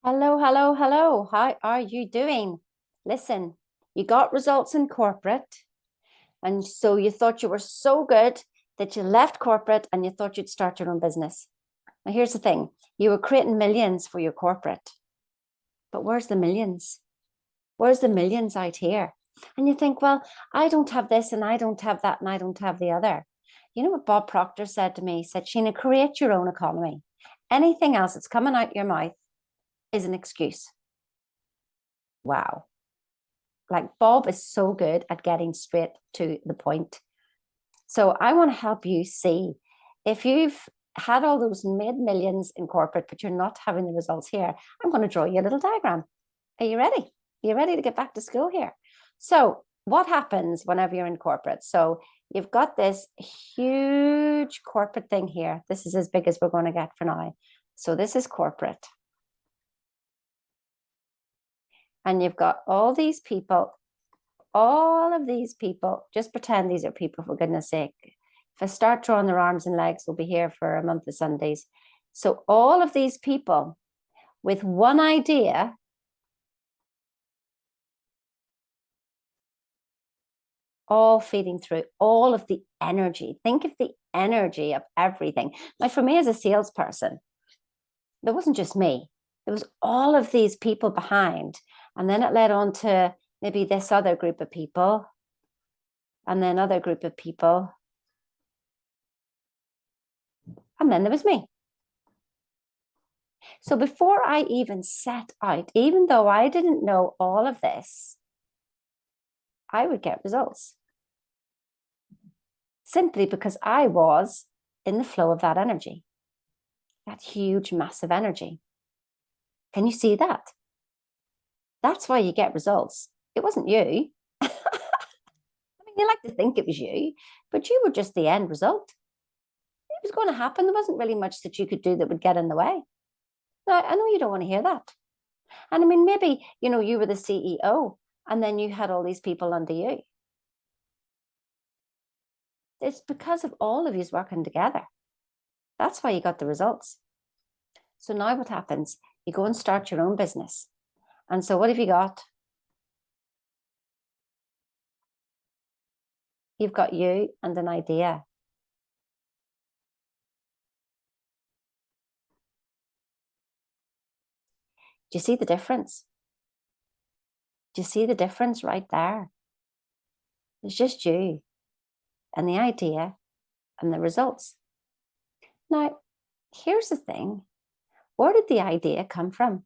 Hello, hello, hello. How are you doing? Listen, you got results in corporate, and so you thought you were so good that you left corporate and you thought you'd start your own business. Now, here's the thing, you were creating millions for your corporate, but where's the millions? Where's the millions out here? And you think, well, I don't have this and I don't have that and I don't have the other. You know what Bob Proctor said to me? He said, Sheena, create your own economy. Anything else that's coming out your mouth is an excuse. Wow. Like Bob is so good at getting straight to the point. So I want to help you see if you've had all those made millions in corporate, but you're not having the results here. I'm going to draw you a little diagram. Are you ready? Are you ready to get back to school here? So what happens whenever you're in corporate? So you've got this huge corporate thing here. This is as big as we're going to get for now. So this is corporate. And you've got all of these people, just pretend these are people, for goodness sake. If I start drawing their arms and legs, we'll be here for a month of Sundays. So all of these people with one idea, all feeding through all of the energy. Think of the energy of everything. Now, for me as a salesperson, there wasn't just me. There was all of these people behind. And then it led on to maybe this other group of people, and then other group of people. And then there was me. So before I even set out, even though I didn't know all of this, I would get results. Simply because I was in the flow of that energy, that huge, massive energy. Can you see that? That's why you get results. It wasn't you. I mean, you like to think it was you, but you were just the end result. It was going to happen. There wasn't really much that you could do that would get in the way. Now, I know you don't want to hear that. And I mean, maybe, you were the CEO and then you had all these people under you. It's because of all of you working together. That's why you got the results. So now what happens? You go and start your own business. And so what have you got? You've got you and an idea. Do you see the difference? Do you see the difference right there? It's just you and the idea and the results. Now, here's the thing. Where did the idea come from?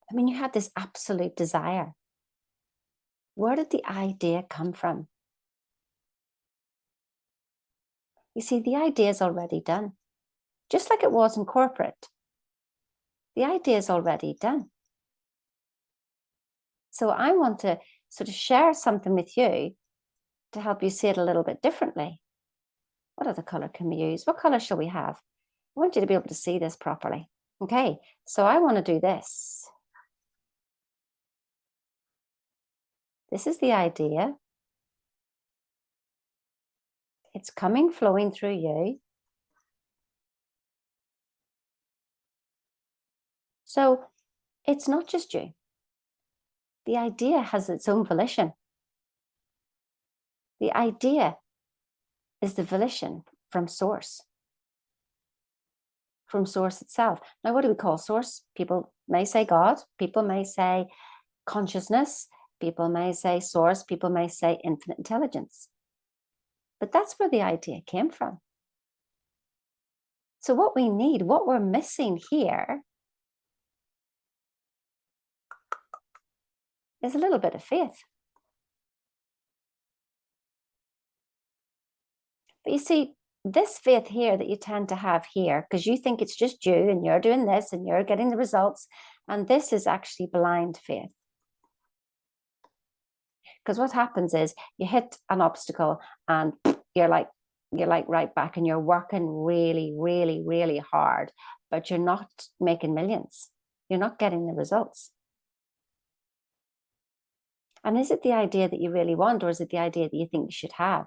I mean, you had this absolute desire. Where did the idea come from? You see, the idea is already done. Just like it was in corporate. The idea is already done. So I want to sort of share something with you to help you see it a little bit differently. What other color can we use? What color shall we have? I want you to be able to see this properly. Okay, so I want to do this. This is the idea. It's coming, flowing through you. So it's not just you. The idea has its own volition. The idea is the volition from source. From source itself. Now, what do we call source? People may say God. People may say consciousness. People may say source. People may say infinite intelligence. But that's where the idea came from. So what we need, what we're missing here, is a little bit of faith. But you see, this faith here that you tend to have here, because you think it's just you and you're doing this and you're getting the results, and this is actually blind faith. Because what happens is you hit an obstacle and you're like right back and you're working really, really, really hard, but you're not making millions. You're not getting the results. And is it the idea that you really want, or is it the idea that you think you should have?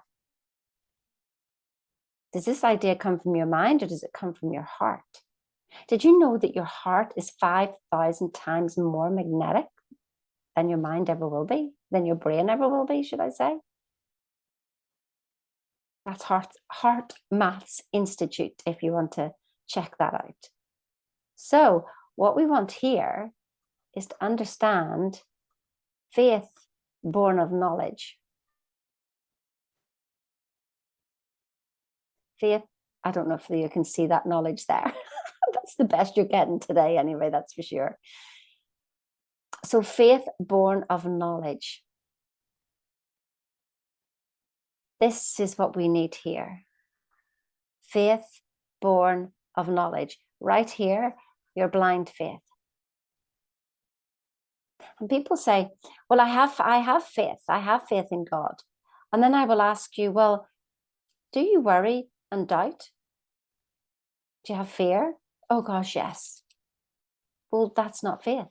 Does this idea come from your mind or does it come from your heart? Did you know that your heart is 5,000 times more magnetic than your mind ever will be, than your brain ever will be, should I say? That's Heart Maths Institute, if you want to check that out. So what we want here is to understand faith born of knowledge. Faith, I don't know if you can see that knowledge there. That's the best you're getting today anyway, that's for sure. So faith born of knowledge. This is what we need here. Faith born of knowledge. Right here, your blind faith. And people say, well, I have faith. I have faith in God. And then I will ask you, well, do you worry and doubt? Do you have fear? Oh gosh, yes. Well, that's not faith.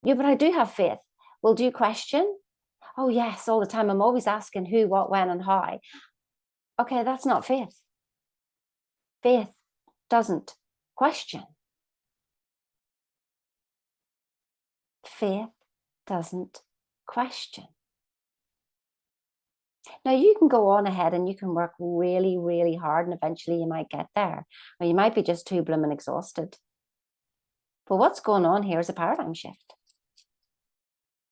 Yeah, but I do have faith. Well, do you question? Oh yes, all the time. I'm always asking who, what, when, and how. Okay, that's not faith. Faith doesn't question. Faith doesn't question. Now, you can go on ahead and you can work really, really hard, and eventually you might get there. Or you might be just too blooming exhausted. But what's going on here is a paradigm shift.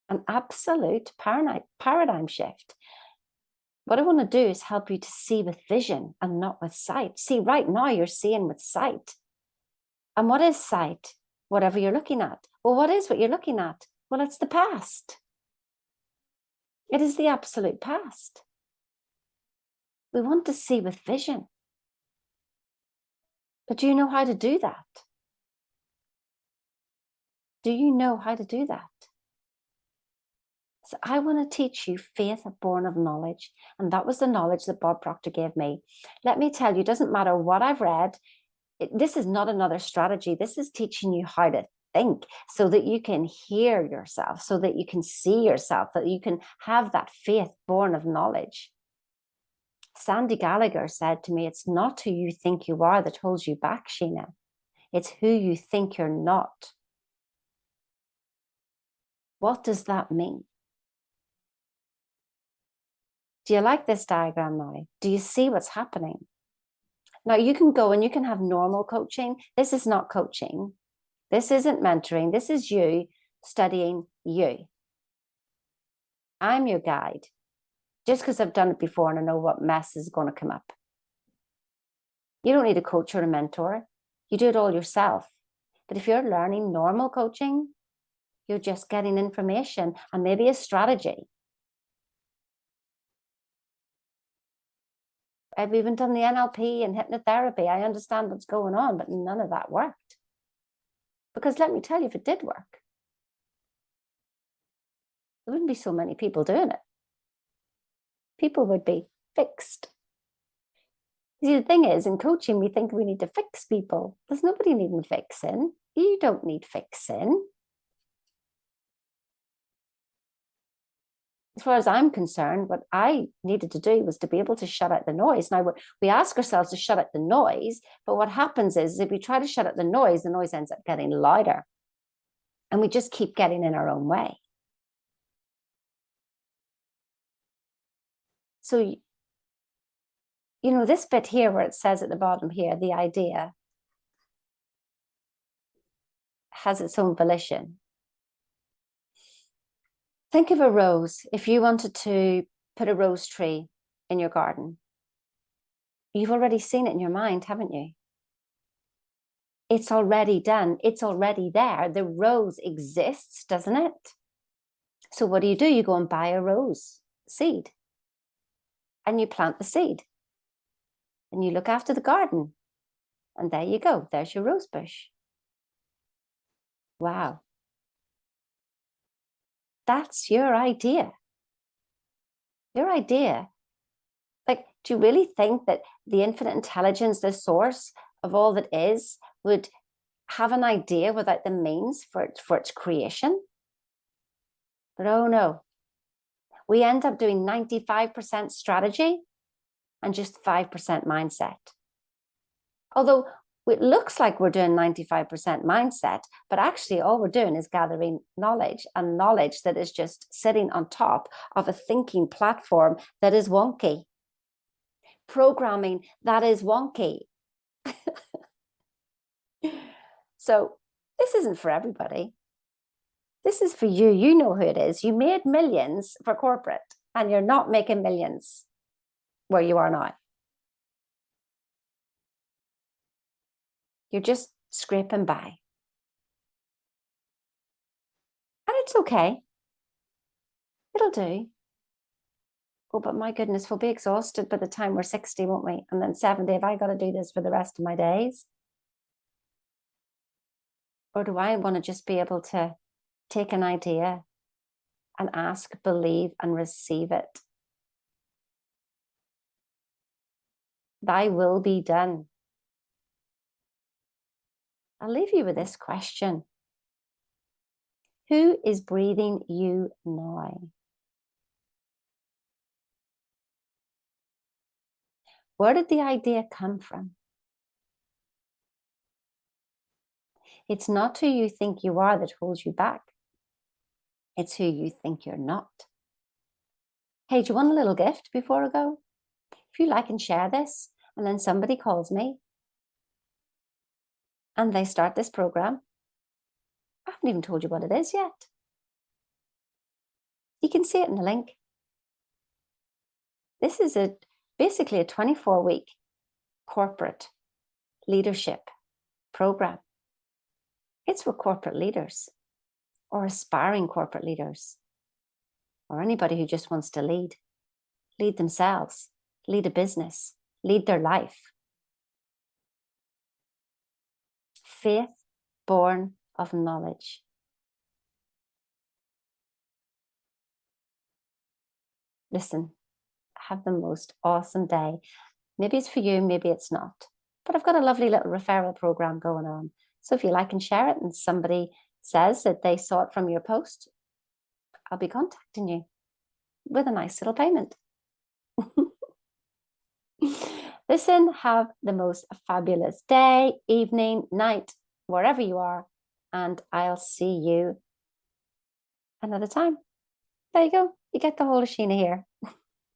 An absolute paradigm shift. What I want to do is help you to see with vision and not with sight. See, right now you're seeing with sight. And what is sight? Whatever you're looking at. Well, what is what you're looking at? Well, it's the past. It is the absolute past. We want to see with vision. But do you know how to do that? Do you know how to do that? So I want to teach you faith born of knowledge. And that was the knowledge that Bob Proctor gave me. Let me tell you, it doesn't matter what I've read. This is not another strategy. This is teaching you how to think so that you can hear yourself, so that you can see yourself, that you can have that faith born of knowledge. Sandy Gallagher said to me, it's not who you think you are that holds you back, Sheena. It's who you think you're not. What does that mean? Do you like this diagram now? Do you see what's happening? Now you can go and you can have normal coaching. This is not coaching. This isn't mentoring. This is you studying you. I'm your guide. Just because I've done it before and I know what mess is going to come up. You don't need a coach or a mentor. You do it all yourself. But if you're learning normal coaching, you're just getting information and maybe a strategy. I've even done the NLP and hypnotherapy. I understand what's going on, but none of that worked. Because let me tell you, if it did work, there wouldn't be so many people doing it. People would be fixed. See, the thing is, in coaching, we think we need to fix people. There's nobody needing fixing. You don't need fixing. As far as I'm concerned, what I needed to do was to be able to shut out the noise. Now, we ask ourselves to shut out the noise, but what happens is if we try to shut out the noise ends up getting louder. And we just keep getting in our own way. So, you know, this bit here where it says at the bottom here, the idea has its own volition. Think of a rose. If you wanted to put a rose tree in your garden, you've already seen it in your mind, haven't you? It's already done. It's already there. The rose exists, doesn't it? So what do? You go and buy a rose seed and you plant the seed and you look after the garden. And there you go. There's your rose bush. Wow. That's your idea. Your idea. Like, do you really think that the infinite intelligence, the source of all that is, would have an idea without the means for its creation? But oh no. We end up doing 95% strategy and just 5% mindset. Although It looks like we're doing 95% mindset, but actually all we're doing is gathering knowledge, and knowledge that is just sitting on top of a thinking platform that is wonky. Programming that is wonky. So this isn't for everybody. This is for you. You know who it is. You made millions for corporate, and you're not making millions where you are now. You're just scraping by. And it's okay. It'll do. Oh, but my goodness, we'll be exhausted by the time we're 60, won't we? And then 70, have I got to do this for the rest of my days? Or do I want to just be able to take an idea and ask, believe, and receive it? Thy will be done. I'll leave you with this question. Who is breathing you now? Where did the idea come from? It's not who you think you are that holds you back. It's who you think you're not. Hey, do you want a little gift before I go? If you like and share this, and then somebody calls me and they start this program, I haven't even told you what it is yet. You can see it in the link. This is basically a 24-week corporate leadership program. It's for corporate leaders or aspiring corporate leaders, or anybody who just wants to lead themselves, lead a business, lead their life. Faith born of knowledge. Listen, have the most awesome day. Maybe it's for you, maybe it's not. But I've got a lovely little referral program going on. So if you like and share it and somebody says that they saw it from your post, I'll be contacting you with a nice little payment. Listen, have the most fabulous day, evening, night, wherever you are, and I'll see you another time. There you go. You get the whole Sheena here.